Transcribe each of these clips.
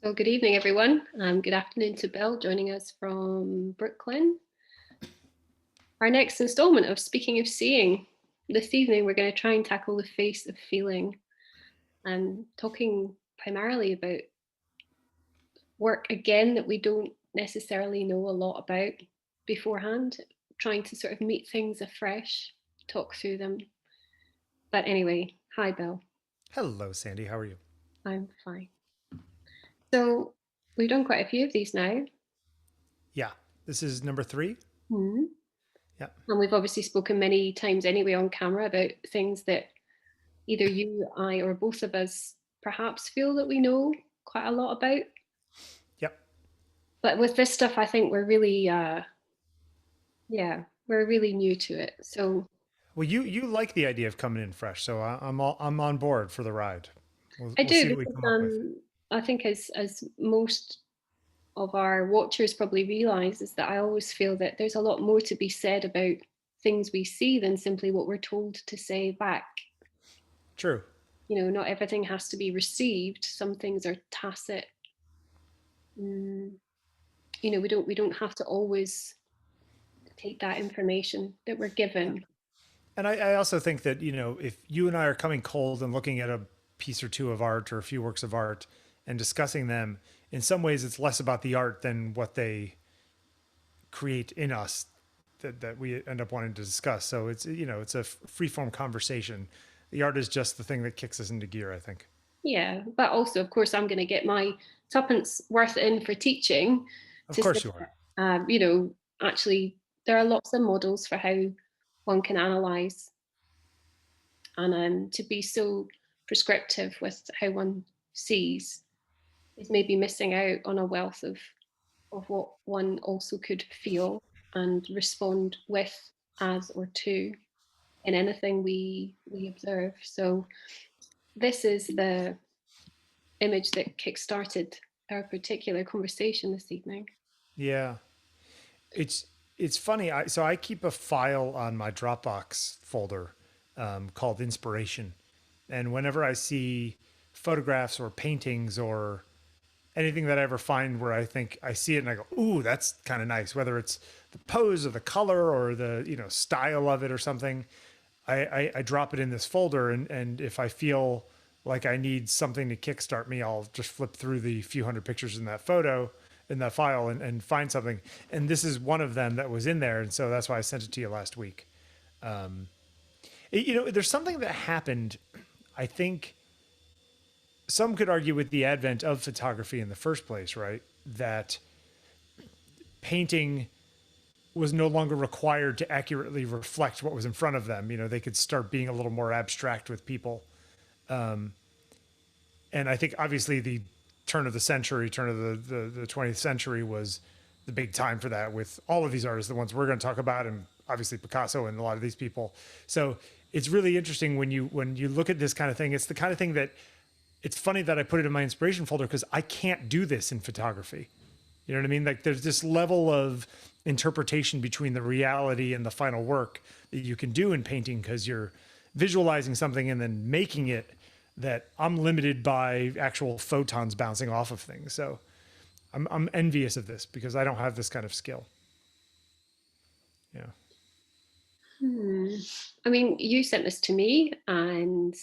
So good evening, everyone. Good afternoon to Bill joining us from Brooklyn. Our next installment of Speaking of Seeing. This evening, we're going to try and tackle the face of feeling and talking primarily about work again that we don't necessarily know a lot about beforehand, trying to sort of meet things afresh, talk through them. But anyway, hi, Bill. Hello, Sandy. How are you? I'm fine. So we've done quite a few of these now. Yeah, this is number three. Mhm. Yeah, And we've obviously spoken many times anyway on camera about things that either you, I, or both of us perhaps feel that we know quite a lot about. yep. But with this stuff, I think we're really, yeah, we're really new to it. So Well, you like the idea of coming in fresh, so I'm on board for the ride. We'll I we'll do see what we because come up with. I think as most of our watchers probably realise is that I always feel that there's a lot more to be said about things we see than simply what we're told to say back. True. Not everything has to be received. Some things are tacit. Mm, we don't have to always take that information that we're Yeah. given. And I also think that if you and I are coming cold and looking at a piece or two of art or a few works of art and discussing them, in some ways it's less about the art than what they create in us that we end up wanting to discuss. So it's a free form conversation. The art is just the thing that kicks us into gear, I think. Yeah, but also, of course, I'm going to get my tuppence worth in for teaching Of to say course you are. that, actually, there are lots of models for how one can analyze, and to be so prescriptive with how one sees is maybe missing out on a wealth of what one also could feel and respond with, as, or to in anything we observe. So this is the image that kick-started our particular conversation this evening. Yeah. It's it's funny. I keep a file on my Dropbox folder called inspiration, and whenever I see photographs or paintings or anything that I ever find where I think I see it and I go, "Ooh, that's kind of nice," whether it's the pose or the color or the style of it or something, I drop it in this folder, and if I feel like I need something to kickstart me, I'll just flip through the few hundred pictures in that photo in that file and find something. And this is one of them that was in there, and so that's why I sent it to you last week. There's something that happened. I think some could argue with the advent of photography in the first place, right? That painting was no longer required to accurately reflect what was in front of them. They could start being a little more abstract with people. And I think obviously the turn of the century, turn of the 20th century was the big time for that with all of these artists, the ones we're going to talk about, and obviously Picasso and a lot of these people. So it's really interesting when you look at this kind of thing. It's the kind of thing that it's funny that I put it in my inspiration folder because I can't do this in photography. You know what I mean? Like there's this level of interpretation between the reality and the final work that you can do in painting because you're visualizing something and then making it that I'm limited by actual photons bouncing off of things. So I'm envious of this because I don't have this kind of skill. Yeah. Hmm. I mean, you sent this to me, and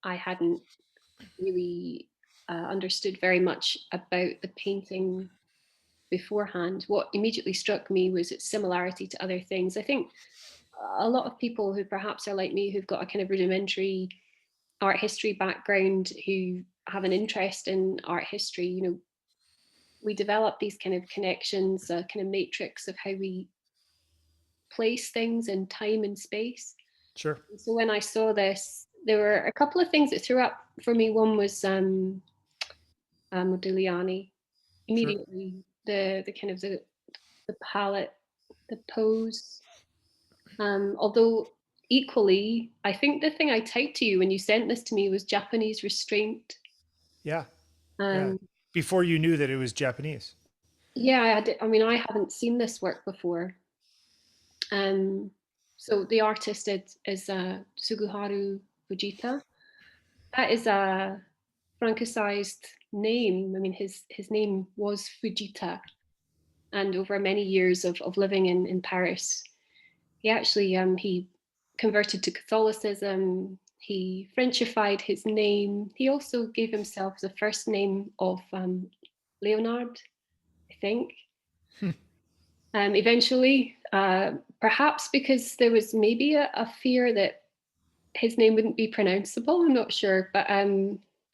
I hadn't really understood very much about the painting beforehand. What immediately struck me was its similarity to other things. I think a lot of people who perhaps are like me, who've got a kind of rudimentary art history background, who have an interest in art history, we develop these kind of connections, a kind of matrix of how we place things in time and space. Sure. So when I saw this, there were a couple of things that threw up for me. One was Modigliani. Sure. Immediately, the kind of the palette, the pose. Although equally, I think the thing I typed to you when you sent this to me was Japanese restraint. Yeah. Yeah. Um, Before you knew that it was Japanese. yeah, I mean, I haven't seen this work before. Um, so the artist is Tsuguharu Foujita. That is a Francicized name. I mean, his name was Foujita, and over many years of living in Paris, he actually he converted to Catholicism. He Frenchified his name. He also gave himself the first name of Leonard, I think. Eventually, perhaps because there was maybe a fear that his name wouldn't be pronounceable. I'm not sure, but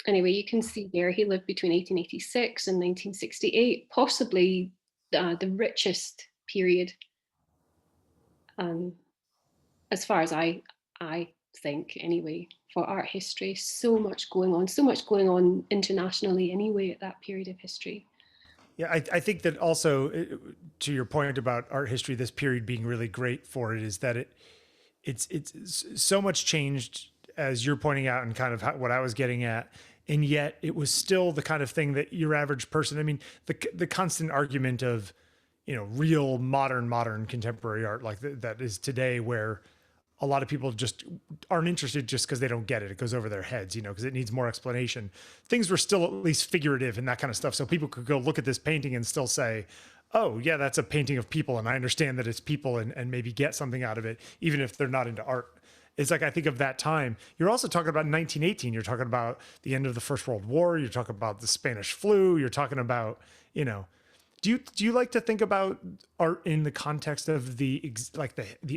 anyway, you can see there he lived between 1886 and 1968, possibly the richest period, um, as far as I think anyway, for art history. So much going on internationally anyway at that period of history. Yeah, I think that also, to your point about art history, this period being really great for it is that it's so much changed, as you're pointing out, and kind of what I was getting at, and yet it was still the kind of thing that your average person. I mean, the constant argument of, real modern contemporary art like that is today, where a lot of people just aren't interested just because they don't get it. It goes over their heads, because it needs more explanation. Things were still at least figurative and that kind of stuff. So people could go look at this painting and still say, oh, yeah, that's a painting of people. And I understand that it's people, and maybe get something out of it, even if they're not into art. It's like, I think of that time. You're also talking about 1918. You're talking about the end of the First World War. You're talking about the Spanish flu. You're talking about, do you like to think about art in the context of the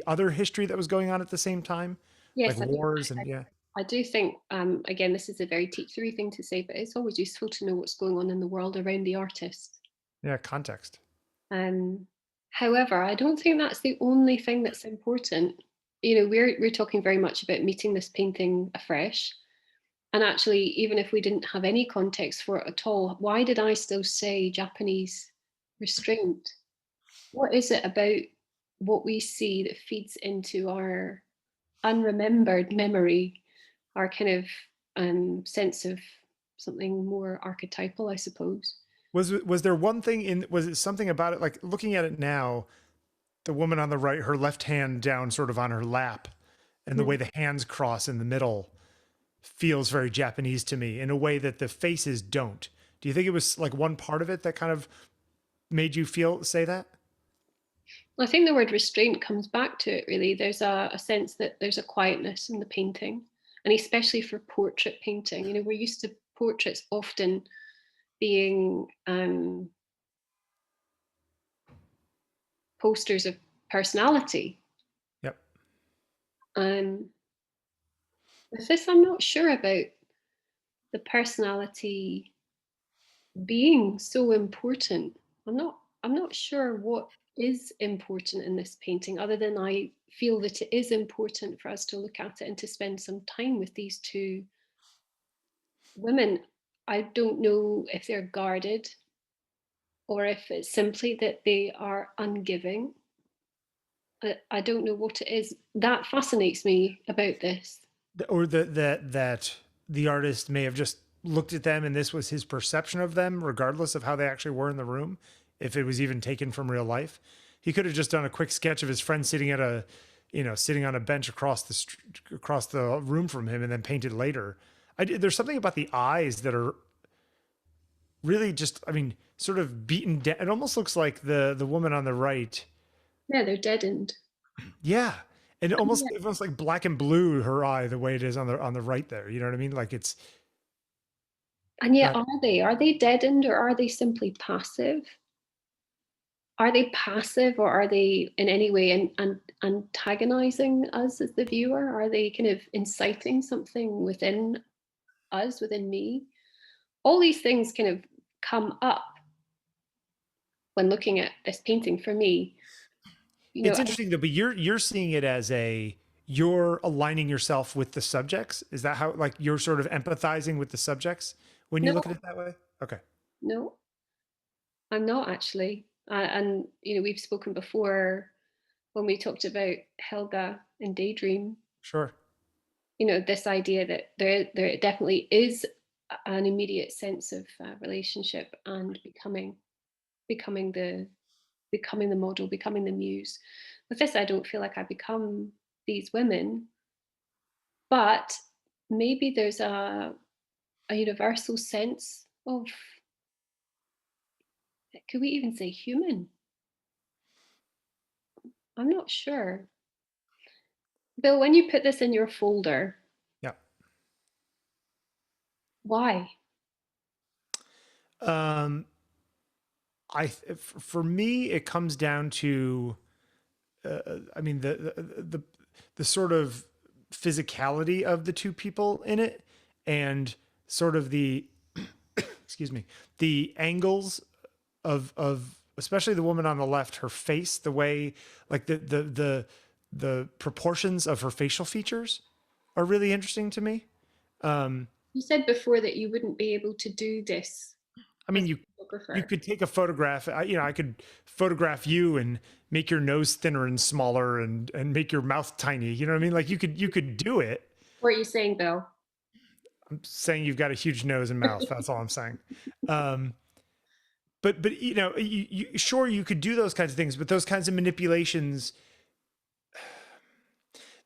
other history that was going on at the same time, like Yes, I do. wars and yeah, I do think, again, this is a very teachery thing to say, but it's always useful to know what's going on in the world around the artist. yeah, context. Um, However, I don't think that's the only thing that's important. We're talking very much about meeting this painting afresh. And actually, even if we didn't have any context for it at all, why did I still say Japanese restraint? What is it about what we see that feeds into our unremembered memory, our kind of sense of something more archetypal, I suppose? Was there one thing was it something about it, like looking at it now, the woman on the right, her left hand down sort of on her lap, and the way Mm. the hands cross in the middle feels very Japanese to me in a way that the faces don't. Do you think it was like one part of it that kind of made you say that? I think the word restraint comes back to it, really. There's a sense that there's a quietness in the painting, and especially for portrait painting. We're used to portraits often being posters of personality. Yep. Um, with this, I'm not sure about the personality being so important. I'm not sure what is important in this painting, other than I feel that it is important for us to look at it and to spend some time with these two women. I don't know if they're guarded or if it's simply that they are ungiving. I don't know what it is that fascinates me about this. Or that the artist may have just looked at them and this was his perception of them, regardless of how they actually were in the room, if it was even taken from real life. He could have just done a quick sketch of his friend sitting on a bench across the room from him, and then painted later. There's something about the eyes that are really just, I mean, sort of beaten down. It almost looks like the woman on the right. Yeah, they're deadened. Yeah. And And yet, almost like black and blue, her eye, the way it is on the right there. You know what I mean? Like it's and yet, not. are they deadened, or are they simply passive? Are they passive, or are they in any way antagonizing us as the viewer? Are they kind of inciting something within us, within me? All these things kind of come up when looking at this painting for me. You know, It's interesting though, but you're seeing it as you're aligning yourself with the subjects. Is that how, like, you're sort of empathizing with the subjects when you no, look at it that way? Okay. no, I'm not actually. And we've spoken before when we talked about Helga and Daydream. Sure. This idea that there definitely is an immediate sense of relationship and becoming the becoming the model, becoming the muse. With this, I don't feel like I become these women, but maybe there's a a universal sense of, could we even say human? I'm not sure. Bill, when you put this in your folder, Yeah. why? Um, for me, it comes down to, I mean, the sort of physicality of the two people in it, and sort of the, excuse me, the angles of especially the woman on the left, her face, the way, like the proportions of her facial features are really interesting to me. Um, You said before that you wouldn't be able to do this I as mean, a you photographer. could take a photograph. I could photograph you and make your nose thinner and smaller, and make your mouth tiny. You know what I mean? Like you could do it. What are you saying, Bill? I'm saying you've got a huge nose and mouth. That's all I'm saying. Um, but sure, you could do those kinds of things, but those kinds of manipulations,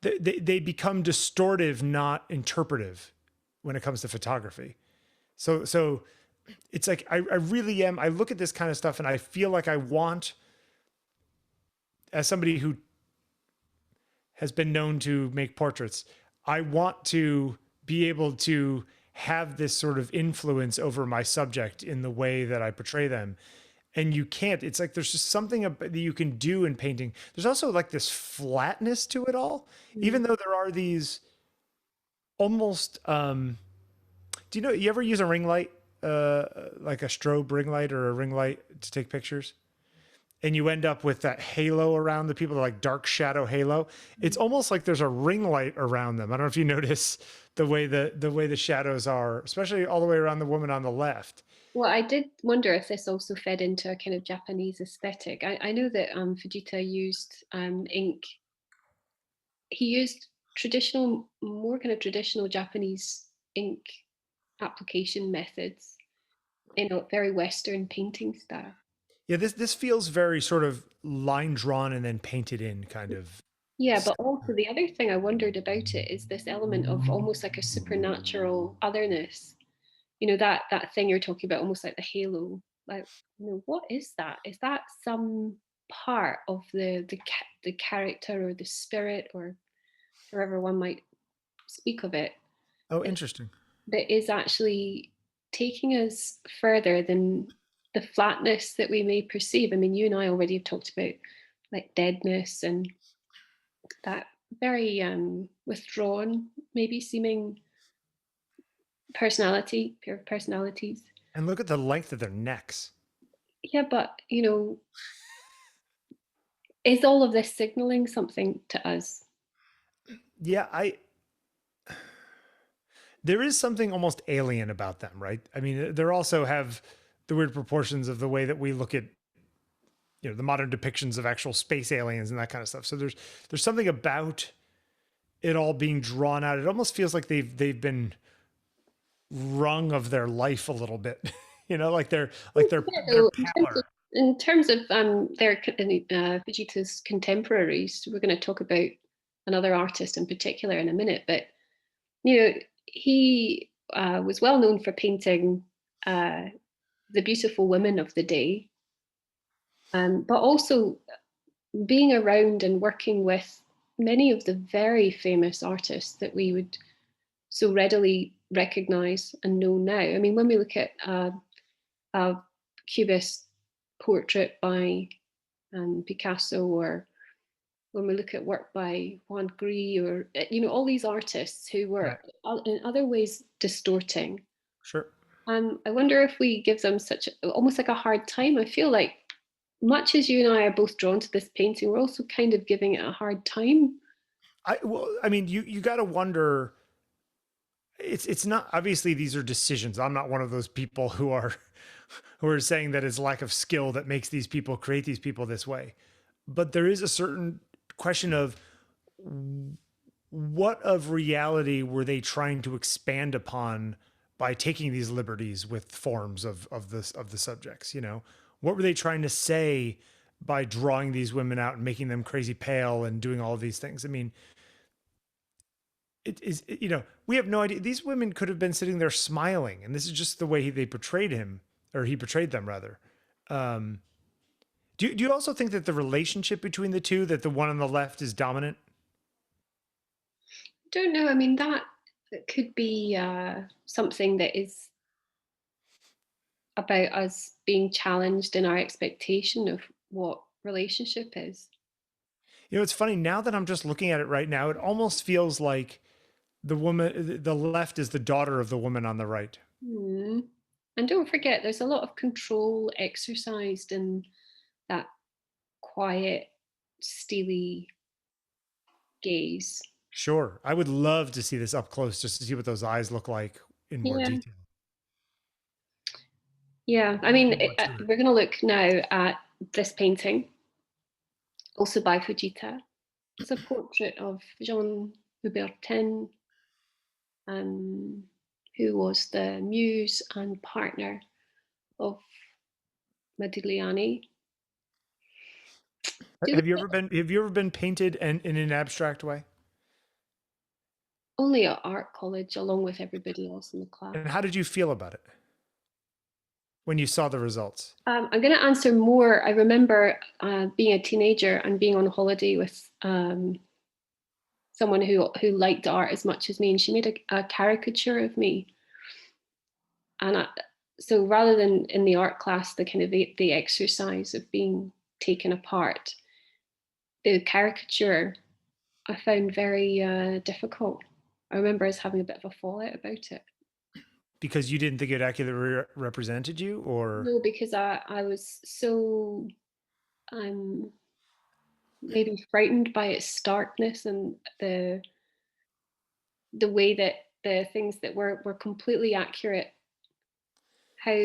they become distortive, not interpretive, when it comes to photography. So it's like I really am. I look at this kind of stuff and I feel like I want, as somebody who has been known to make portraits, I want to be able to have this sort of influence over my subject in the way that I portray them. And you can't. It's like there's just something that you can do in painting. There's also like this flatness to it all, even though there are these almost. Do you ever use a ring light, like a strobe ring light or a ring light to take pictures? And you end up with that halo around the people, like dark shadow halo. It's almost like there's a ring light around them. I don't know if you notice the way the shadows are, especially all the way around the woman on the left. Well, I did wonder if this also fed into a kind of Japanese aesthetic. I know that Fujita used ink. He used traditional, more kind of traditional Japanese ink application methods in a very Western painting style. Yeah, this feels very sort of line drawn and then painted in kind of. Yeah, but also the other thing I wondered about it is this element of almost like a supernatural otherness. That thing you're talking about, almost like the halo. Like, what is that? Is that some part of the character or the spirit, or however one might speak of it, Oh, that, interesting. that is actually taking us further than the flatness that we may perceive? I mean, you and I already have talked about like deadness and that very withdrawn, maybe seeming personality, pure personalities. And look at the length of their necks. Yeah, but is all of this signaling something to us? Yeah, I there is something almost alien about them, right? I mean, they also have the weird proportions of the way that we look at, the modern depictions of actual space aliens and that kind of stuff. So there's something about it all being drawn out. It almost feels like they've been wrung of their life a little bit. Like their So pallor. in terms of their Fujita's contemporaries, we're going to talk about another artist in particular in a minute. But he was well known for painting the beautiful women of the day, but also being around and working with many of the very famous artists that we would so readily recognize and know now. I mean, when we look at a Cubist portrait by Picasso, or when we look at work by Juan Gris, or all these artists who were Right. in other ways distorting. Sure. I wonder if we give them such almost like a hard time. I feel like much as you and I are both drawn to this painting, we're also kind of giving it a hard time. I mean, you got to wonder. It's not, obviously these are decisions. I'm not one of those people who are saying that it's lack of skill that makes these people create these people this way. But there is a certain question of what of reality were they trying to expand upon by taking these liberties with forms of the subjects. What were they trying to say by drawing these women out and making them crazy pale and doing all of these things? I mean, it is, we have no idea. These women could have been sitting there smiling, and this is just the way they portrayed him, or he portrayed them rather. Um, do you also think that the relationship between the two, that the one on the left is dominant? Don't know. I mean, that could be something that is about us being challenged in our expectation of what relationship is. It's funny now that I'm just looking at it right now. It almost feels like the left is the daughter of the woman on the right. Hmm. And don't forget, there's a lot of control exercised in that quiet, steely gaze. Sure, I would love to see this up close just to see what those eyes look like in more Yeah. detail. Yeah. I There's mean, more to it. we're going to look now at this painting, also by Foujita. It's a portrait of Jeanne Hébuterne, um, who was the muse and partner of Modigliani. Do you look Have you ever been painted in an abstract way? only at art college, along with everybody else in the class. And how did you feel about it when you saw the results? I'm going to answer more. I remember being a teenager and being on holiday with someone who liked art as much as me, and she made a caricature of me. And so rather than in the art class, the kind of the exercise of being taken apart, the caricature I found very difficult. I remember us having a bit of a fallout about it. Because you didn't think it accurately represented you, or No, because I was so um, maybe frightened by its starkness and the way that the things that were completely accurate, how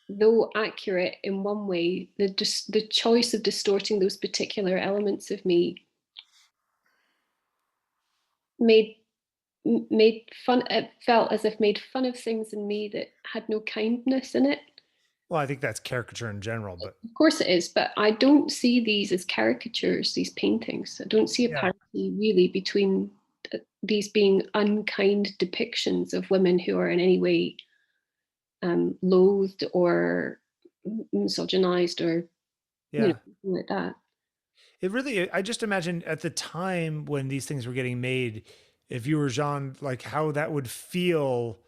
though accurate in one way, the choice of distorting those particular elements of me made made fun. It felt as if made fun of things in me that had no kindness in it. well, I think that's caricature in general, but Of course it is, but I don't see these as caricatures, these paintings. I don't see a yeah. parity really between these being unkind depictions of women who are in any way loathed or misogynized or Yeah. something like that. It really, I just imagine at the time when these things were getting made, if you were Jean, like how that would feel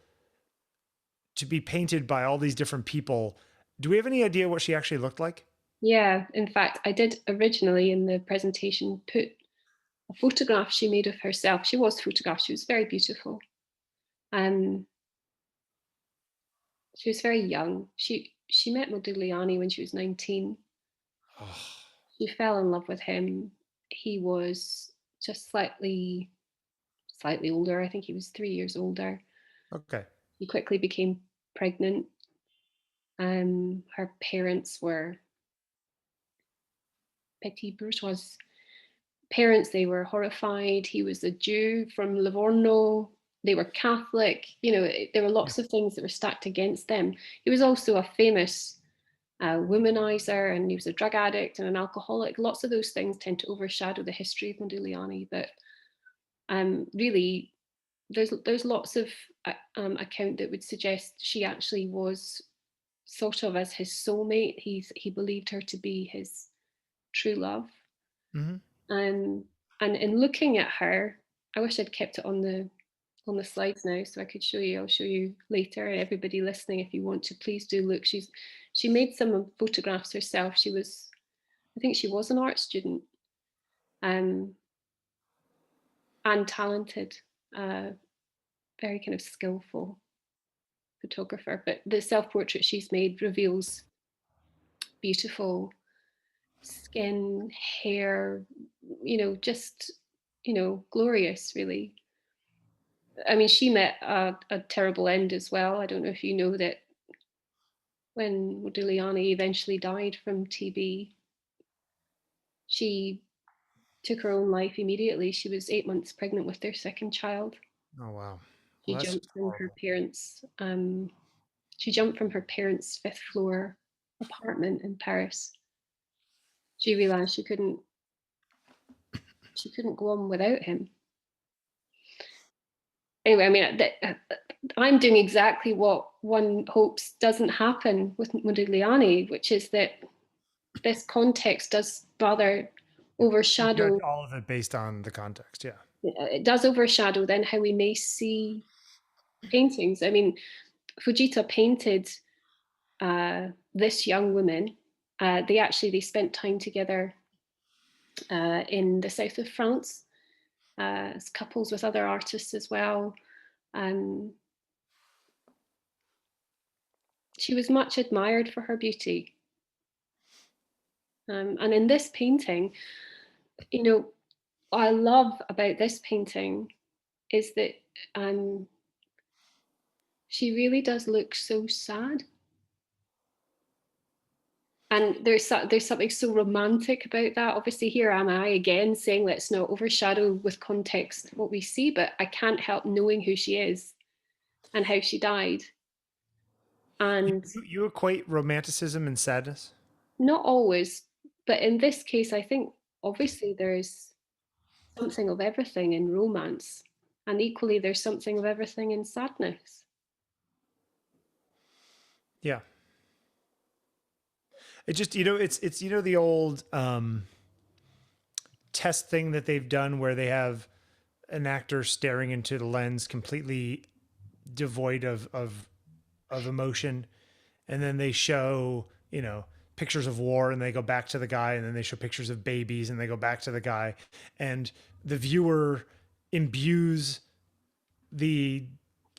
to be painted by all these different people. Do we have any idea what she actually looked like? Yeah, in fact, I did originally in the presentation put a photograph she made of herself. She was photographed. She was very beautiful. Um, she was very young. She met Modigliani when she was 19. Oh, She fell in love with him. He was just slightly older. I think he was 3 years older. okay. She quickly became pregnant. Her parents were petit bourgeois parents. They were horrified. He was a Jew from Livorno. They were Catholic. There were Yeah. lots of things that were stacked against them. He was also a famous womanizer, and he was a drug addict and an alcoholic. Lots of those things tend to overshadow the history of Modigliani, but really, there's lots of account that would suggest she actually was sort of as his soulmate. He believed her to be his true love. Hmm. Um, and in looking at her, I wish I'd kept it on the slides now so I could show you. I'll show you later. And everybody listening, if you want to, please do look. She made some photographs herself. I think she was an art student, um, and talented, uh, very kind of skillful photographer. But the self portrait she's made reveals beautiful skin, hair, just glorious, really. I mean, she met a terrible end as well. I don't know if you know that when Modigliani eventually died from TB, she took her own life immediately. She was 8 months pregnant with their second child. Oh, wow. She Well, that's jumped just from her horrible. parents. She jumped from her parents' fifth floor apartment in Paris. She realized she couldn't go on without him. anyway, I mean, I'm doing exactly what one hopes doesn't happen with Modigliani, which is that this context does rather You judge overshadow, all of it based on the context. Yeah. it does overshadow then how we may see paintings. I mean, Foujita painted this young woman. They spent time together in the south of France as couples with other artists as well. Um, she was much admired for her beauty. And in this painting, you know, what I love about this painting is that um, she really does look so sad. And there's something so romantic about that. Obviously, here am I again saying let's not overshadow with context what we see, but I can't help knowing who she is and how she died. And You equate romanticism and sadness. not always, but in this case, I think obviously there's something of everything in romance, and equally there's something of everything in sadness. Yeah. It just, you know, it's, you know, the old test thing that they've done where they have an actor staring into the lens completely devoid of emotion, and then they show, you know, pictures of war and they go back to the guy, and then they show pictures of babies and they go back to the guy, and the viewer imbues the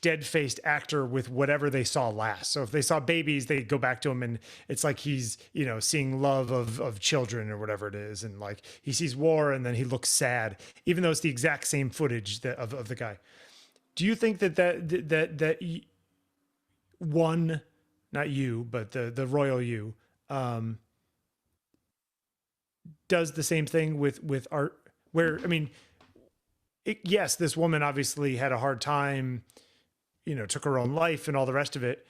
dead-faced actor with whatever they saw last. So if they saw babies, they go back to him and it's like he's, you know, seeing love of children or whatever it is, and like he sees war and then he looks sad, even though it's the exact same footage of the guy. Do you think that one, not you, but the royal you, um, does the same thing with art? Where, I mean, yes, this woman obviously had a hard time, you know, took her own life and all the rest of it.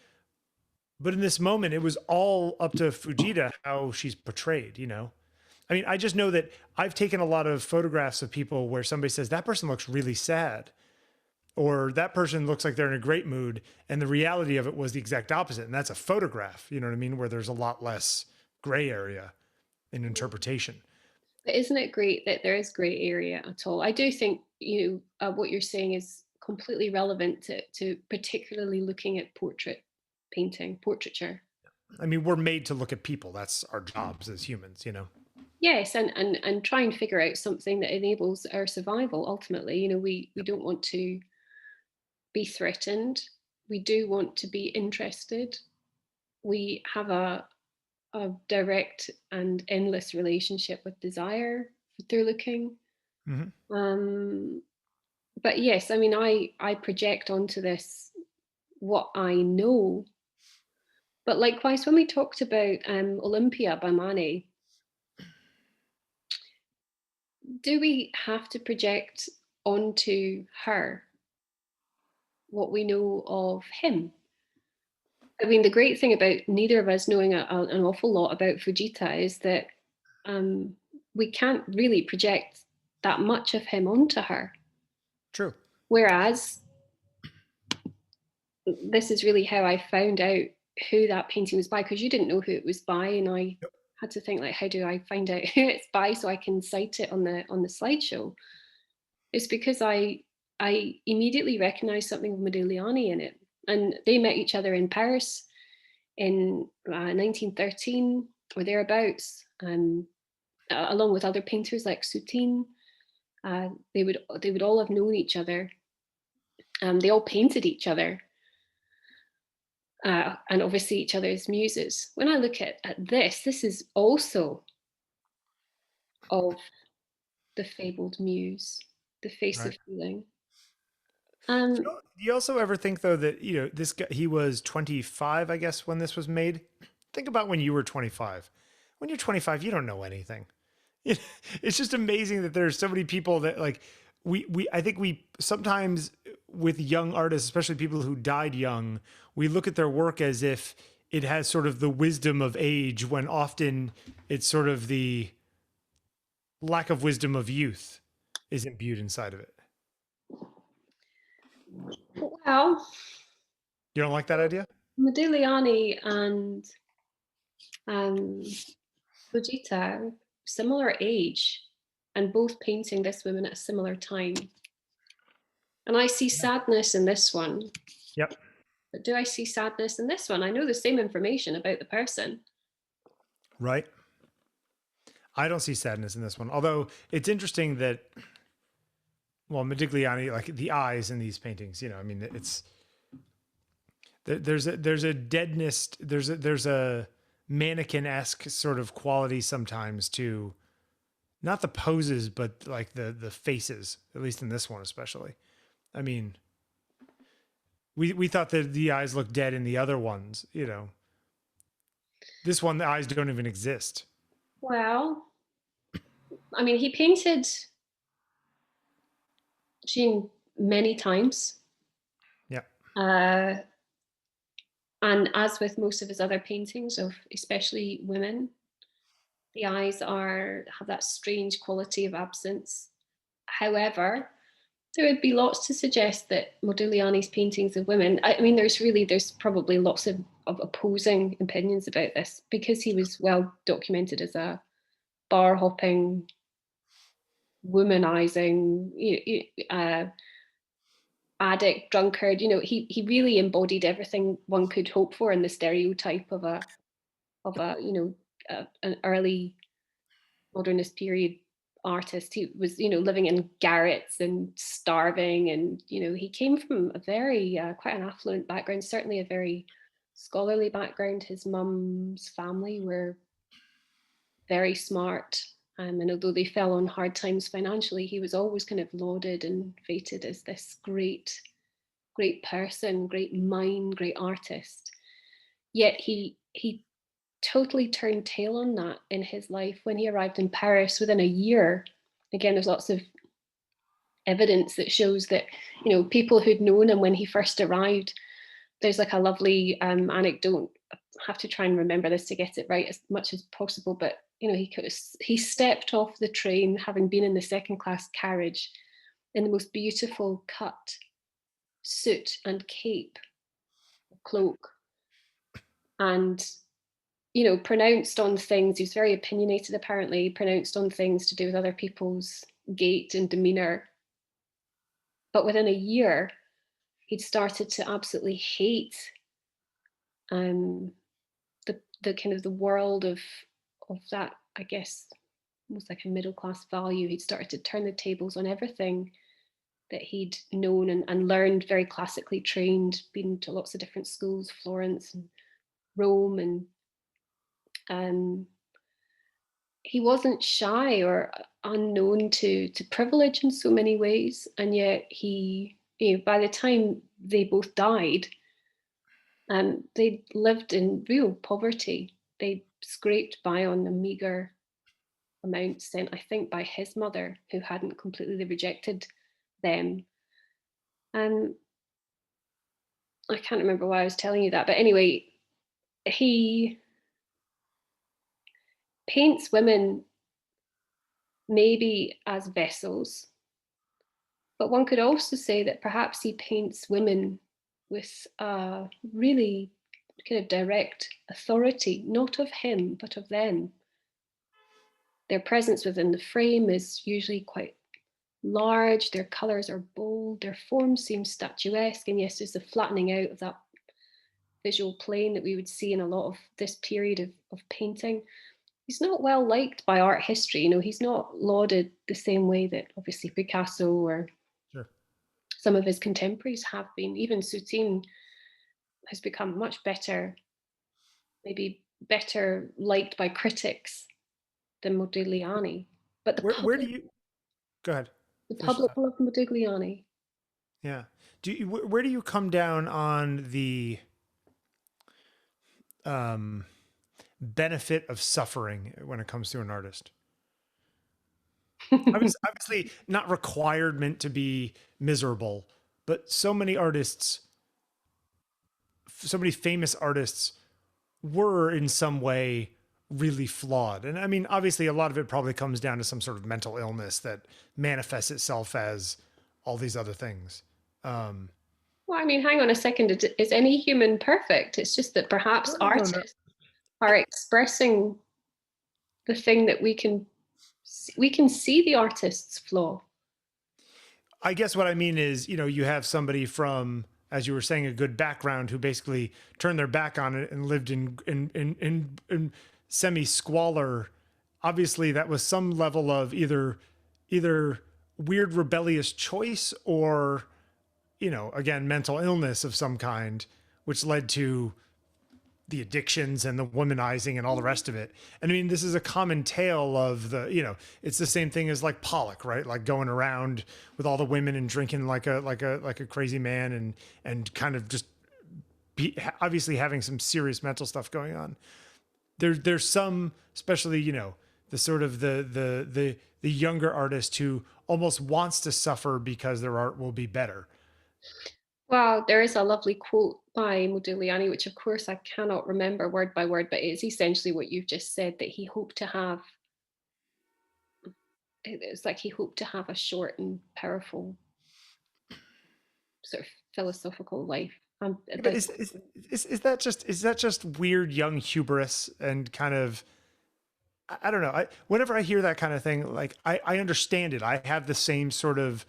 But in this moment, it was all up to Fujita how she's portrayed, you know? I mean, I just know that I've taken a lot of photographs of people where somebody says, that person looks really sad, or that person looks like they're in a great mood. And the reality of it was the exact opposite. And that's a photograph, you know what I mean? Where there's a lot less gray area in interpretation. But isn't it great that there is grey area at all? I do think what you're saying is completely relevant to particularly looking at portrait painting, portraiture. I mean, we're made to look at people. That's our jobs as humans, you know? Yes, and try and figure out something that enables our survival. Ultimately, we Yep. don't want to be threatened. We do want to be interested. We have a direct and endless relationship with desire through looking. Mm-hmm. Um, but yes, I mean, I project onto this what I know. But likewise, when we talked about Olympia by Manet, do we have to project onto her what we know of him? I mean, the great thing about neither of us knowing an awful lot about Fujita is that um, we can't really project that much of him onto her. True. Whereas this is really how I found out who that painting was by, because you didn't know who it was by, and I Yep. had to think like, how do I find out who it's by so I can cite it on the slideshow? It's because I immediately recognized something of Modigliani in it, and they met each other in Paris in 1913 or thereabouts, along with other painters like Soutine. They would all have known each other. They all painted each other, and obviously each other's muses. When I look at this is also of the fabled muse, the face Right. of feeling. Do you also ever think though that, you know, this guy, he was 25, I guess, when this was made? Think about when you were 25. When you're 25, you don't know anything. It's just amazing that there's so many people that like we I think we sometimes with young artists, especially people who died young, we look at their work as if it has sort of the wisdom of age, when often it's sort of the lack of wisdom of youth is imbued inside of it. Well, You don't like that idea? Modigliani and um, Foujita, similar age, and both painting this woman at a similar time. And I see Yeah. sadness in this one. Yep. But do I see sadness in this one? I know the same information about the person. Right. I don't see sadness in this one. Although it's interesting that, well, Modigliani, like the eyes in these paintings, I mean, it's there's a deadness, there's a mannequin-esque sort of quality sometimes to not the poses, but like the faces, at least in this one especially. I mean, we thought that the eyes looked dead in the other ones. This one, the eyes don't even exist. Well, I mean, he painted Jeanne many times. Yeah. Uh, and as with most of his other paintings of especially women, the eyes have that strange quality of absence. However, there would be lots to suggest that Modigliani's paintings of women, I mean, there's probably lots of opposing opinions about this because he was well documented as a bar hopping, womanizing, addict, drunkard. He really embodied everything one could hope for in the stereotype of a an early modernist period artist. He was, living in garrets and starving, and he came from a very quite an affluent background, certainly a very scholarly background. His mum's family were very smart, and although they fell on hard times financially, he was always kind of lauded and feted as this great person, great mind, great artist. Yet he totally turned tail on that in his life when he arrived in Paris within a year. Again, there's lots of evidence that shows that, people who'd known him when he first arrived, there's like a lovely anecdote. I have to try and remember this to get it right as much as possible, but he stepped off the train having been in the second class carriage in the most beautiful cut suit and cape, cloak, and pronounced on things. He's very opinionated, apparently, pronounced on things to do with other people's gait and demeanor. But within a year, he'd started to absolutely hate um, the kind of the world of that, I guess, almost like a middle class value. He'd started to turn the tables on everything that he'd known and learned, very classically trained, been to lots of different schools, Florence and Rome, and um, he wasn't shy or unknown to privilege in so many ways, and yet by the time they both died, they lived in real poverty. They scraped by on a meager amount sent, I think, by his mother, who hadn't completely rejected them. Um, I can't remember why I was telling you that, but anyway, he paints women maybe as vessels, but one could also say that perhaps he paints women with a really kind of direct authority, not of him, but of them. Their presence within the frame is usually quite large, their colours are bold, their forms seem statuesque, and yes, there's the flattening out of that visual plane that we would see in a lot of this period of painting. He's not well liked by art history. He's not lauded the same way that obviously Picasso or Sure. some of his contemporaries have been. Even Soutine has become much better, maybe better liked by critics than Modigliani. But Where do you go ahead? the Finish public that. love Modigliani. Yeah. Where do you come down on the um, benefit of suffering when it comes to an artist? Obviously, not required meant to be miserable, but so many famous artists were in some way really flawed. And I mean, obviously, a lot of it probably comes down to some sort of mental illness that manifests itself as all these other things. Well, I mean, hang on a second. Is any human perfect? It's just that perhaps No, no, no, no. artists are expressing the thing that we can see the artist's flaw. I guess what I mean is, you have somebody from, as you were saying, a good background who basically turned their back on it and lived in semi squalor. Obviously, that was some level of either weird rebellious choice or, again, mental illness of some kind, which led to the addictions and the womanizing and all the rest of it. And I mean, this is a common tale of it's the same thing as like Pollock, right? Like going around with all the women and drinking like a crazy man and kind of just obviously having some serious mental stuff going on. There's some, especially, the sort of the younger artist who almost wants to suffer because their art will be better. Well, there is a lovely quote by Modigliani, which of course I cannot remember word by word, but it's essentially what you've just said, that he hoped to have, it's like he hoped to have a short and powerful sort of philosophical life. Yeah, but That's is that just weird young hubris and kind of, I don't know. Whenever I hear that kind of thing, like I understand it. I have the same sort of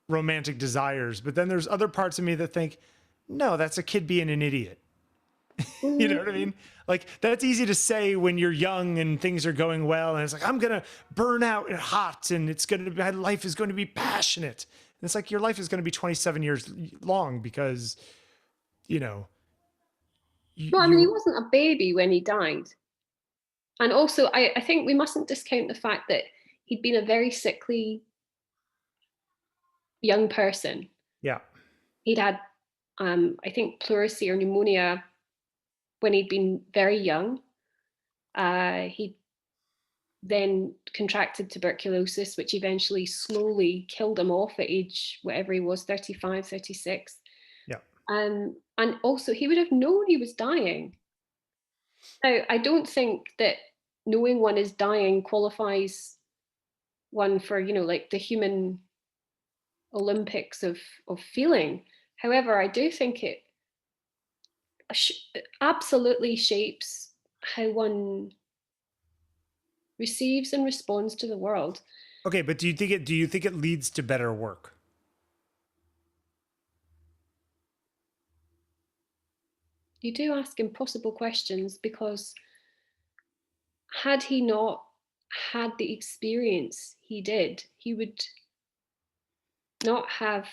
romantic desires, but then there's other parts of me that think, no, that's a kid being an idiot. You know what I mm, mean? Like that's easy to say when you're young and things are going well, and it's like I'm gonna burn out and hot, and my life is going to be passionate. And it's like your life is going to be 27 years long because you know you, well, I mean, he you wasn't a baby when he died. And also, I think we mustn't discount the fact that he'd been a very sickly young person. yeah, He'd had, I think, pleurisy or pneumonia when he'd been very young. He then contracted tuberculosis, which eventually slowly killed him off at age whatever he was, 35, 36. yeah. And also, he would have known he was dying. Now, I don't think that knowing one is dying qualifies one for, like the human Olympics of feeling. However, I do think it absolutely shapes how one receives and responds to the world. Okay, but do you think it leads to better work? You do ask impossible questions because had he not had the experience he did, he would not have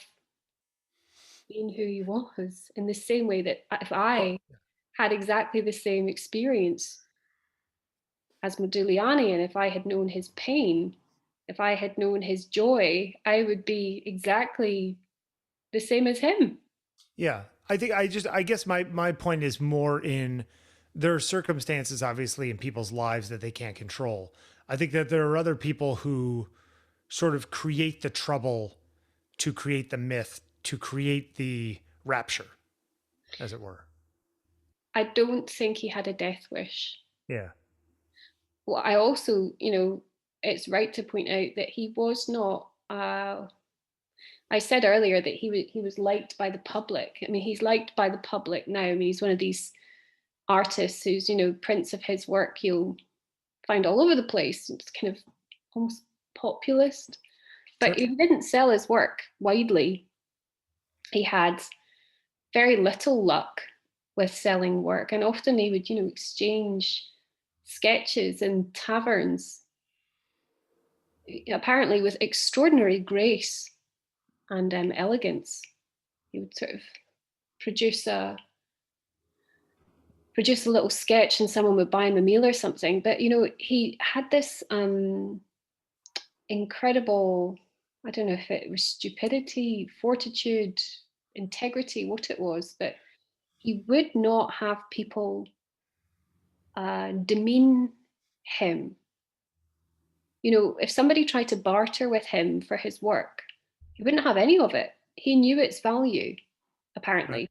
been who he was, in the same way that if Oh, I had exactly the same experience as Modigliani, and if I had known his pain, if I had known his joy, I would be exactly the same as him. yeah. I guess my point is more in there are circumstances obviously in people's lives that they can't control. I think that there are other people who sort of create the trouble to create the myth, to create the rapture, as it were. I don't think he had a death wish. Yeah. Well, I also, it's right to point out that he was not. I said earlier that he was liked by the public. I mean, he's liked by the public now. I mean, he's one of these artists who's, prints of his work you'll find all over the place. It's kind of almost populist, but Sure. he didn't sell his work widely. He had very little luck with selling work, and often he would, exchange sketches in taverns, apparently with extraordinary grace and elegance. He would sort of produce a produce a little sketch, and someone would buy him a meal or something. But he had this incredible, I don't know if it was stupidity, fortitude, integrity, what it was, but he would not have people demean him. If somebody tried to barter with him for his work, he wouldn't have any of it. He knew its value, Right. apparently.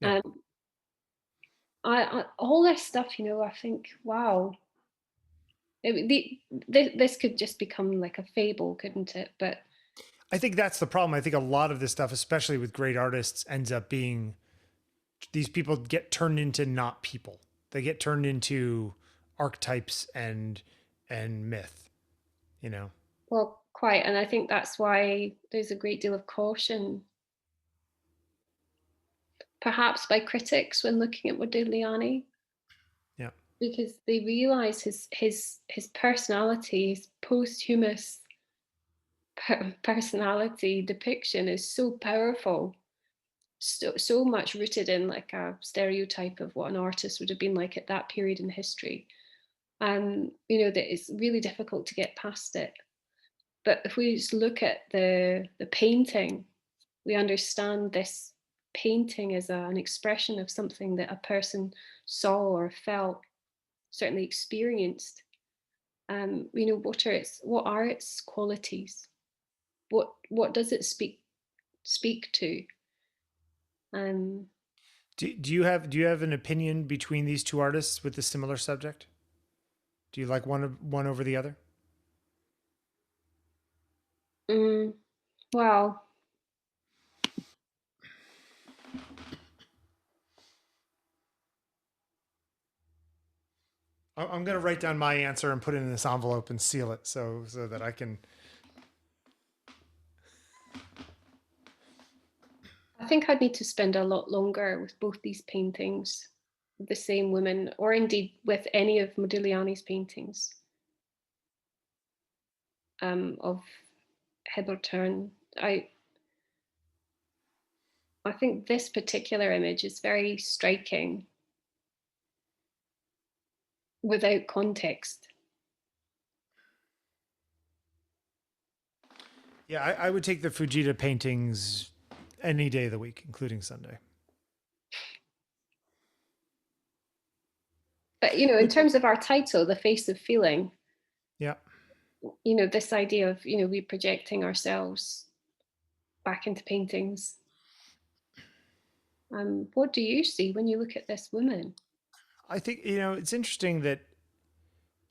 Yeah. Um, all this stuff, I think, wow, this could just become like a fable, couldn't it? But I think that's the problem. I think a lot of this stuff, especially with great artists, ends up being these people get turned into not people. They get turned into archetypes and myth, you know. Well, quite. And I think that's why there's a great deal of caution, perhaps by critics when looking at Modigliani, Yeah. because they realize his personality, his posthumous personality depiction is so powerful, so much rooted in like a stereotype of what an artist would have been like at that period in history. That it's really difficult to get past it. But if we just look at the painting, we understand this painting as an expression of something that a person saw or felt, certainly experienced. What are its qualities? What does it speak to? Um, Do you have an opinion between these two artists with a similar subject? Do you like one over the other? mm, well, I'm going to write down my answer and put it in this envelope and seal it so that I can. I think I'd need to spend a lot longer with both these paintings, the same woman, or indeed with any of Modigliani's paintings of Heburterne. I think this particular image is very striking without context. Yeah, I would take the Foujita paintings any day of the week, including Sunday. But in terms of our title, The Face of Feeling, Yeah. this idea of we projecting ourselves back into paintings. What do you see when you look at this woman? I think, it's interesting that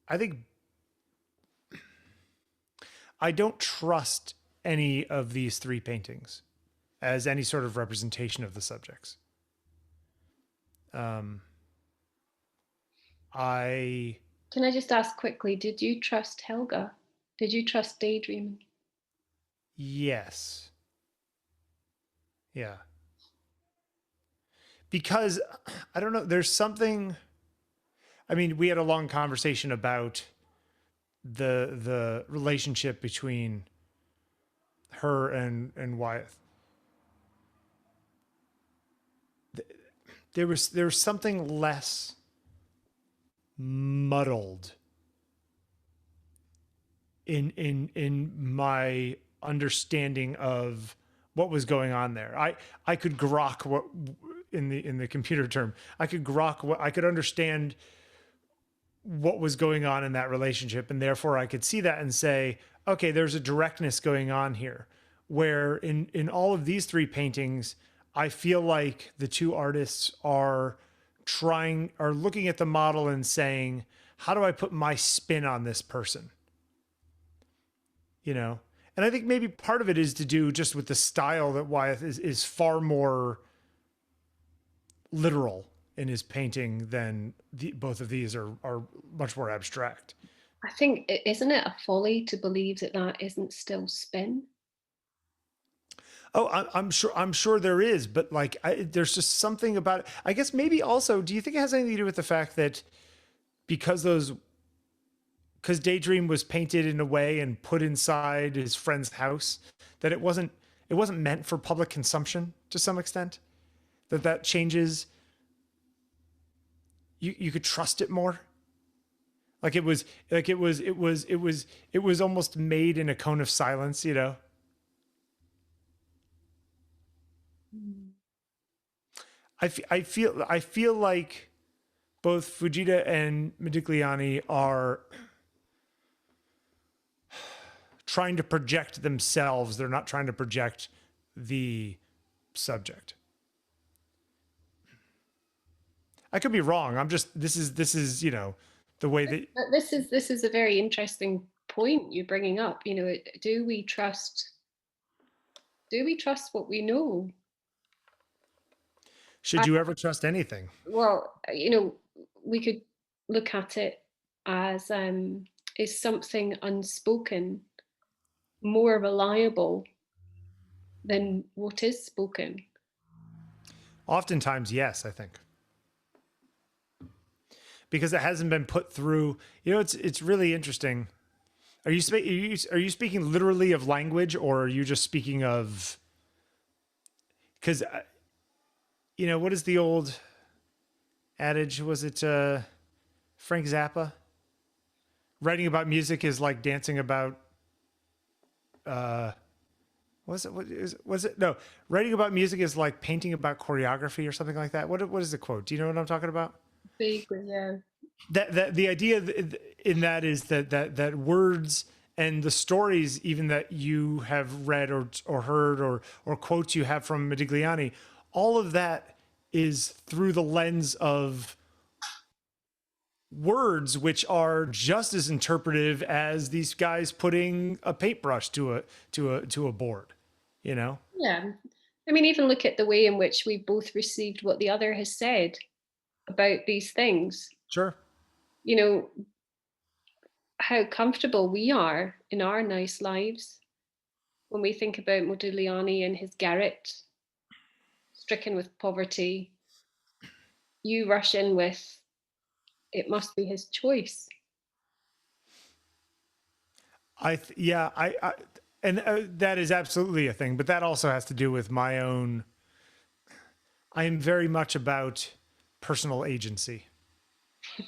I think I don't trust any of these three paintings as any sort of representation of the subjects. Um, I, Can I just ask quickly, did you trust Helga? Did you trust Daydream? yes. Yeah. Because I don't know, there's something, I mean, we had a long conversation about the relationship between her and Wyeth. There was something less muddled in my understanding of what was going on there. I could grok what in the computer term. I could grok what I could understand what was going on in that relationship, and therefore I could see that and say, okay, there's a directness going on here. Where in all of these three paintings, I feel like the two artists are looking at the model and saying, how do I put my spin on this person? And I think maybe part of it is to do just with the style that Wyeth is far more literal in his painting than both of these are much more abstract. I think, isn't it a folly to believe that that isn't still spin? Oh, I'm sure there is, but like, there's just something about it. I guess maybe also, do you think it has anything to do with the fact that because Daydream was painted in a way and put inside his friend's house that it wasn't meant for public consumption to some extent? That changes. You could trust it more. It was almost made in a cone of silence. I feel like both Foujita and Modigliani are trying to project themselves. They're not trying to project the subject. I could be wrong. This is the way that. But this is a very interesting point you're bringing up. Do we trust do we trust what we know? Should you ever trust anything? Well, we could look at it as, is something unspoken more reliable than what is spoken? Oftentimes, yes, I think. Because it hasn't been put through. It's really interesting. Are you speaking literally of language, or are you just speaking of? Because what is the old adage? Was it Frank Zappa? Writing about music is like dancing about. Was it? Was it? No, writing about music is like painting about choreography or something like that. What is the quote? Do you know what I'm talking about? Vaguely, yeah. That the idea in that is that words and the stories even that you have read or heard or quotes you have from Modigliani, all of that is through the lens of words, which are just as interpretive as these guys putting a paintbrush to a board, you know. Yeah. I mean, even look at the way in which we both received what the other has said about these things. Sure. You know, how comfortable we are in our nice lives when we think about Modigliani and his garret, stricken with poverty. You rush in with, it must be his choice. Yeah, I and that is absolutely a thing, but that also has to do with my own. I am very much about personal agency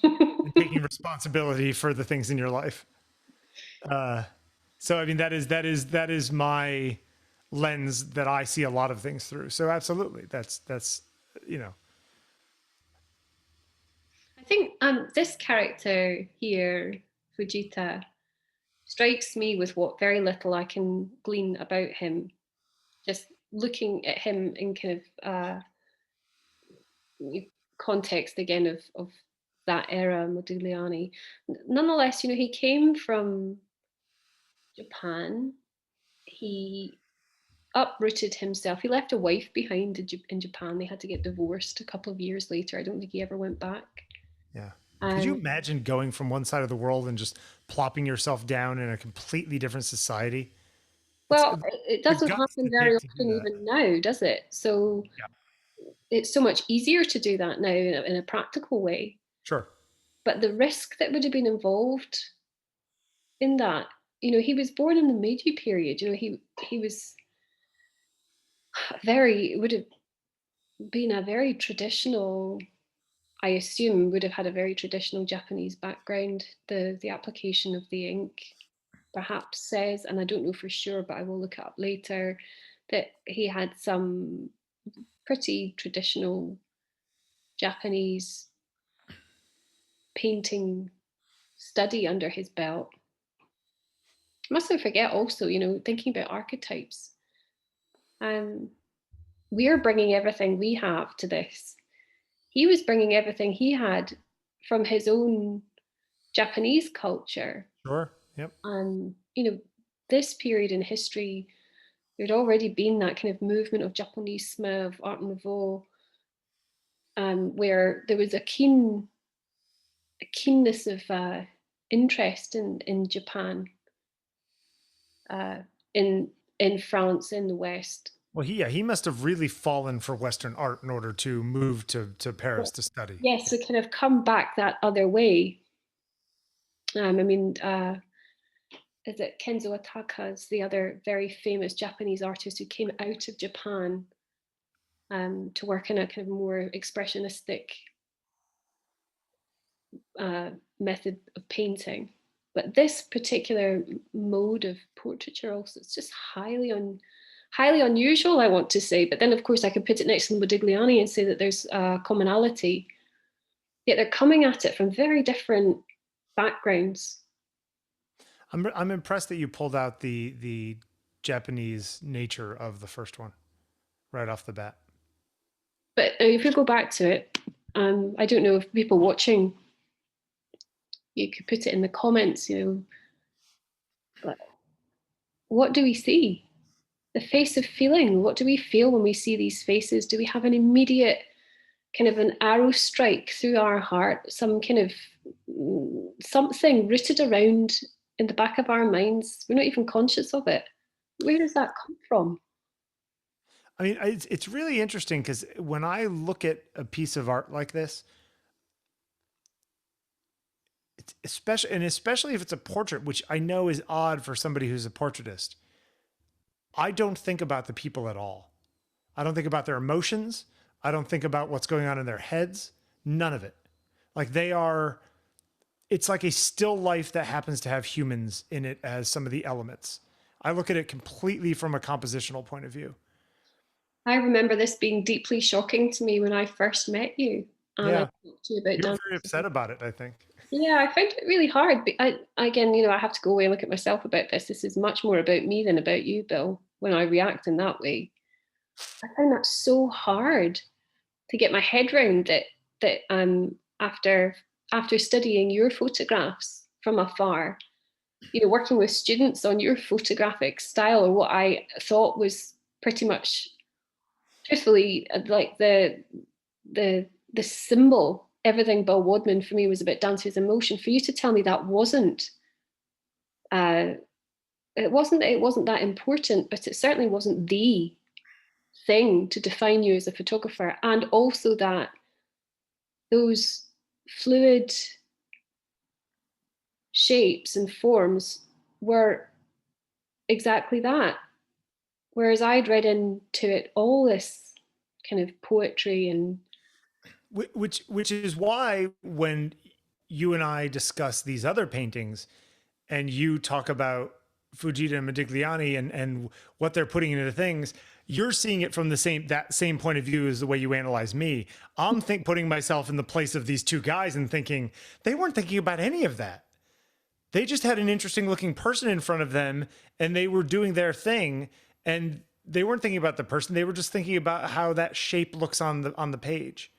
and taking responsibility for the things in your life. So I mean that is my lens that I see a lot of things through. So absolutely, that's you know I think this character here, Fujita, strikes me with what very little I can glean about him. Just looking at him in kind of context again of that era, Modigliani. Nonetheless, he came from Japan. He uprooted himself. He left a wife behind in Japan. They had to get divorced a couple of years later. I don't think he ever went back. yeah. Could you And imagine going from one side of the world and just plopping yourself down in a completely different society? It's well, it the doesn't guts happen to very take to do often that. even now, does it? So Yeah, it's so much easier to do that now in a practical way. sure. But the risk that would have been involved in that, he was born in the Meiji period. He was would have been a very traditional, I assume, would have had a very traditional Japanese background. The application of the ink perhaps says, and I don't know for sure, but I will look it up later, that he had some pretty traditional Japanese painting study under his belt. I mustn't forget also, thinking about archetypes. Um, we're bringing everything we have to this. He was bringing everything he had from his own Japanese culture. Sure. Yep. And, this period in history, there'd already been that kind of movement of Japonisme, of Art Nouveau, where there was a keenness of interest in Japan, uh, in France, in the West. Well, he must have really fallen for Western art in order to move to Paris to study. Yes, to kind of come back that other way. I mean, is it Kenzo Ataka's the other very famous Japanese artist who came out of Japan to work in a kind of more expressionistic method of painting. But this particular mode of portraiture also, it's just highly unusual, I want to say. But then, of course, I could put it next to Modigliani and say that there's a commonality. Yet they're coming at it from very different backgrounds. I'm impressed that you pulled out the Japanese nature of the first one right off the bat. But if we go back to it, I don't know if people watching, you could put it in the comments, but what do we see? the face of feeling. What do we feel when we see these faces? Do we have an immediate kind of an arrow strike through our heart, some kind of something rooted around in the back of our minds? We're not even conscious of it. Where does that come from? I mean, it's really interesting because when I look at a piece of art like this, it's especially if it's a portrait, which I know is odd for somebody who's a portraitist. I don't think about the people at all. I don't think about their emotions. I don't think about what's going on in their heads. None of it. Like they are, it's like a still life that happens to have humans in it as some of the elements. I look at it completely from a compositional point of view. I remember this being deeply shocking to me when I first met you, and I Yeah. talked to you about You're very dancing. upset about it, I think. Yeah, I found it really hard. But again, I have to go away and look at myself about this. This is much more about me than about you, Bill, when I react in that way. I find that so hard to get my head round that after studying your photographs from afar, working with students on your photographic style, or what I thought was pretty much truthfully like the symbol, everything Bill Wadman for me was about dancer's emotion. For you to tell me that uh, it wasn't that important, but it certainly wasn't the thing to define you as a photographer, and also that those fluid shapes and forms were exactly that. Whereas I'd read into it all this kind of poetry and Which is why when you and I discuss these other paintings and you talk about Foujita and Modigliani and what they're putting into things, you're seeing it from that same point of view as the way you analyze me. I'm putting myself in the place of these two guys and thinking they weren't thinking about any of that. They just had an interesting looking person in front of them and they were doing their thing, and they weren't thinking about the person. They were just thinking about how that shape looks on the page.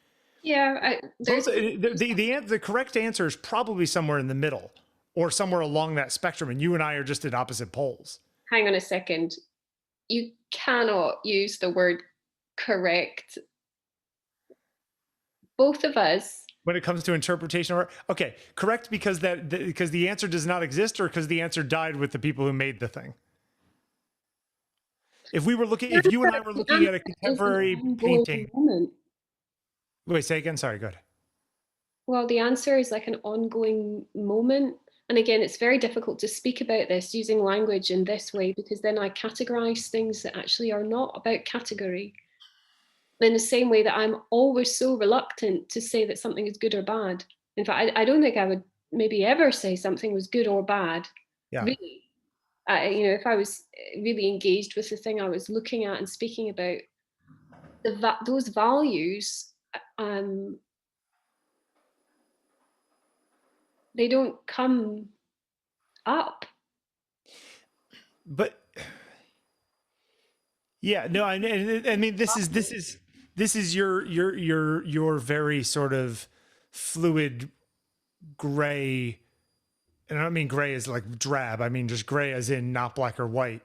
yeah, Both there's the correct answer is probably somewhere in the middle or somewhere along that spectrum, and you and I are just at opposite poles. hang on a second. You cannot use the word correct. Both of us. When it comes to interpretation, or okay, correct because the answer does not exist, or because the answer died with the people who made the thing. If you and I were The looking at a answer is an contemporary ongoing painting, moment. wait, say again. Sorry, good. Well, the answer is like an ongoing moment. And again, it's very difficult to speak about this using language in this way, because then I categorize things that actually are not about category. In the same way that I'm always so reluctant to say that something is good or bad. In fact, I don't think I would maybe ever say something was good or bad, Yeah, really. If I was really engaged with the thing I was looking at and speaking about, those values, um, they don't come up. but yeah, no, I mean this is your very sort of fluid gray, and I don't mean gray as like drab. I mean just gray as in not black or white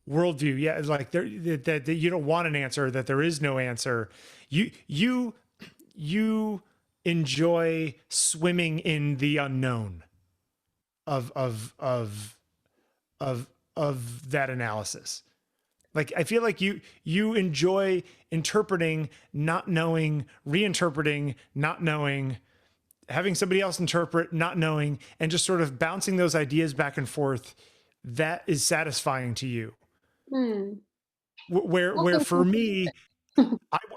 worldview. Yeah, like that you don't want an answer, that there is no answer. You enjoy swimming in the unknown of of that analysis. Like I feel like you enjoy interpreting, not knowing, reinterpreting, not knowing, having somebody else interpret, not knowing, and just sort of bouncing those ideas back and forth. That is satisfying to you. Hmm. Where for me,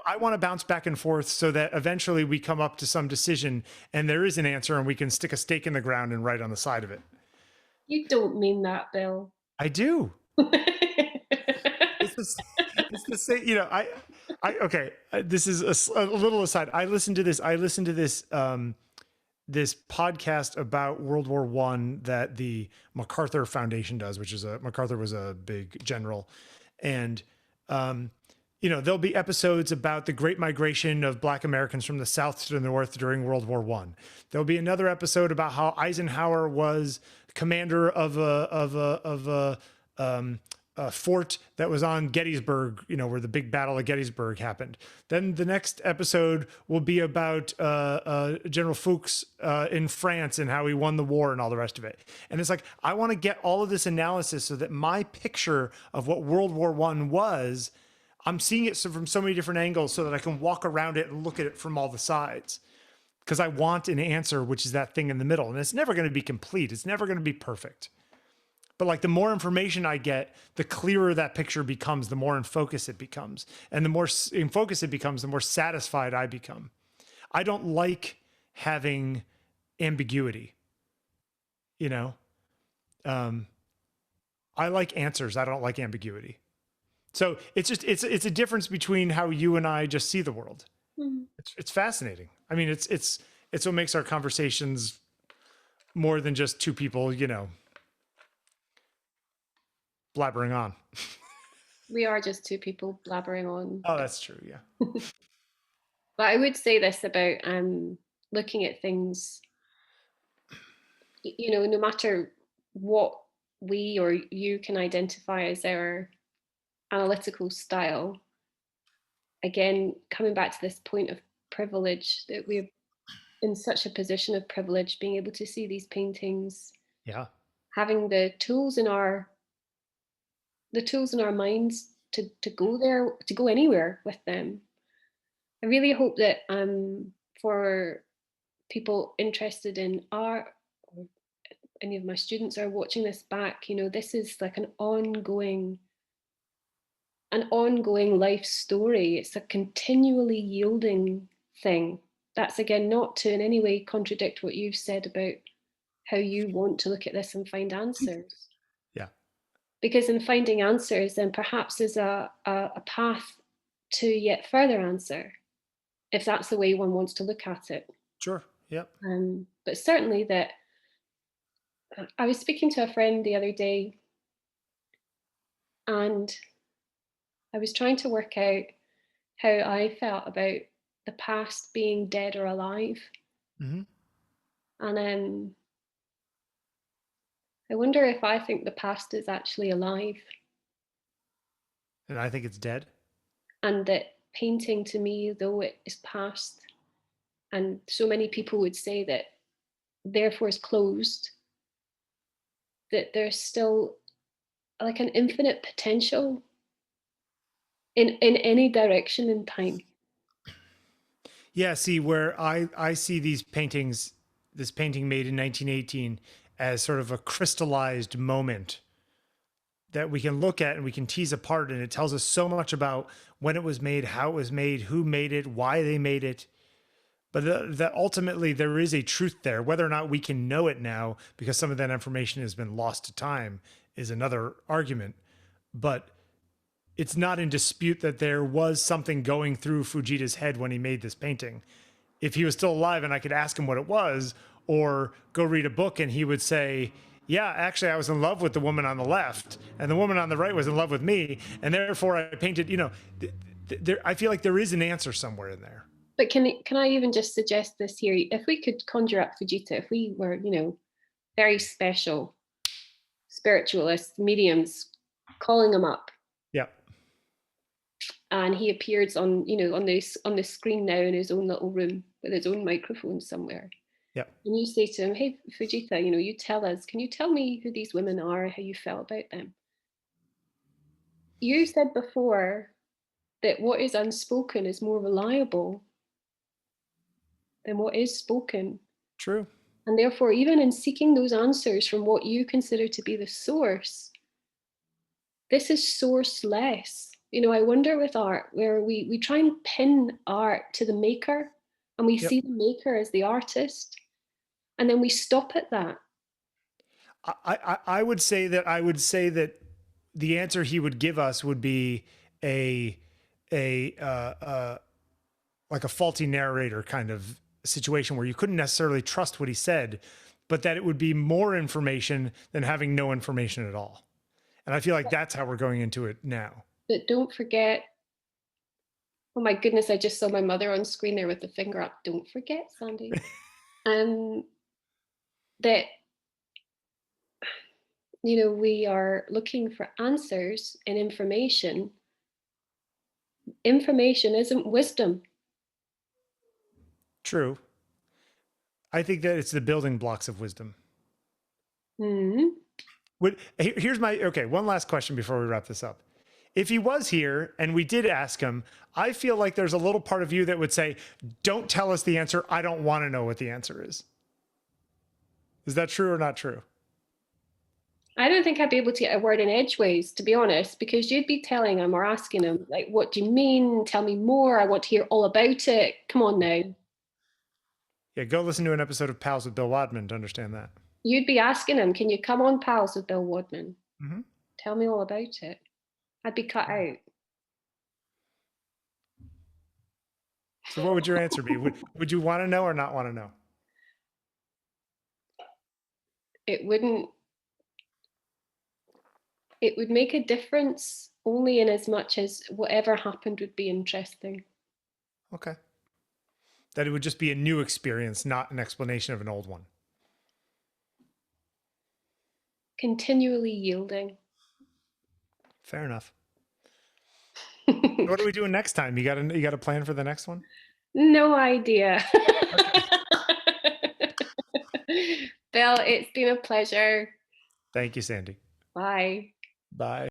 I want to bounce back and forth so that eventually we come up to some decision and there is an answer and we can stick a stake in the ground and write on the side of it. You don't mean that, Bill. I do. It's the it's the same. Okay. This is a little aside. I listened to this. This podcast about World War One that the MacArthur Foundation does, which is MacArthur was a big general, and there'll be episodes about the Great Migration of Black Americans from the South to the North during World War One. There'll be another episode about how Eisenhower was commander of fort that was on Gettysburg, where the big battle of Gettysburg happened. Then the next episode will be about General Fuchs in France and how he won the war and all the rest of it. And it's like, I want to get all of this analysis so that my picture of what World War I was, I'm seeing it from so many different angles so that I can walk around it and look at it from all the sides. Because I want an answer, which is that thing in the middle. And it's never going to be complete. It's never going to be perfect. But like the more information I get, the clearer that picture becomes, the more in focus it becomes. And the more in focus it becomes, the more satisfied I become. I don't like having ambiguity, you know? I like answers. I don't like ambiguity. So it's a difference between how you and I just see the world. Mm. It's fascinating. I mean, it's what makes our conversations more than just two people, blabbering on. We are just two people blabbering on. Oh, that's true. Yeah. But I would say this about looking at things, no matter what we or you can identify as our analytical style, again, coming back to this point of privilege, that we're in such a position of privilege, being able to see these paintings, Yeah. having the tools in our minds to go there, to go anywhere with them. I really hope that for people interested in art, or any of my students are watching this back, this is like an ongoing life story. It's a continually yielding thing. That's again not to in any way contradict what you've said about how you want to look at this and find answers. Yeah. Because in finding answers, then perhaps is a path to yet further answer, if that's the way one wants to look at it. Sure. Yep. But certainly that I was speaking to a friend the other day, and I was trying to work out how I felt about the past being dead or alive. Mm-hmm. And I wonder if I think the past is actually alive, And I think it's dead. and that painting to me, though it is past, and so many people would say that therefore is closed, that there's still like an infinite potential in any direction in time. Yeah. See, where I see these paintings, this painting made in 1918, as sort of a crystallized moment that we can look at and we can tease apart, and it tells us so much about when it was made, how it was made, who made it, why they made it. But that ultimately there is a truth there. Whether or not we can know it now because some of that information has been lost to time is another argument. But it's not in dispute that there was something going through Fujita's head when he made this painting. If he was still alive and I could ask him what it was, or go read a book and he would say, yeah, actually, I was in love with the woman on the left and the woman on the right was in love with me. And therefore I painted, I feel like there is an answer somewhere in there. But can I even just suggest this here? If we could conjure up Fujita, if we were, very special spiritualists, mediums, calling him up, Yeah. and he appears on the screen now in his own little room with his own microphone somewhere. Yeah. And you say to him, "Hey, Fujita, you tell us. Can you tell me who these women are? How you felt about them?" You said before that what is unspoken is more reliable than what is spoken. True. And therefore, even in seeking those answers from what you consider to be the source, this is sourceless. I wonder with art, where we try and pin art to the maker, and we Yep. see the maker as the artist, and then we stop at that. I would say that the answer he would give us would be a like a faulty narrator kind of situation where you couldn't necessarily trust what he said, but that it would be more information than having no information at all. And I feel like that's how we're going into it now. But don't forget, oh my goodness, I just saw my mother on screen there with the finger up. Don't forget, Sandy. That we are looking for answers in information. Information isn't wisdom. True. I think that it's the building blocks of wisdom. Hmm. Here's my, okay, one last question before we wrap this up. If he was here and we did ask him, I feel like there's a little part of you that would say, don't tell us the answer. I don't want to know what the answer is. Is that true or not true? I don't think I'd be able to get a word in edgeways, to be honest, because you'd be telling him or asking him, like, what do you mean? Tell me more. I want to hear all about it. Come on now. Yeah, go listen to an episode of Pals with Bill Wadman to understand that. You'd be asking him, can you come on Pals with Bill Wadman? Mm-hmm. Tell me all about it. I'd be cut out. So what would your answer be? Would you want to know or not want to know? It wouldn't, it would make a difference only in as much as whatever happened would be interesting. Okay. That it would just be a new experience, not an explanation of an old one. Continually yielding. Fair enough. What are we doing next time? You got a plan for the next one? No idea. Okay. Bill, it's been a pleasure. Thank you, Sandi. Bye. Bye.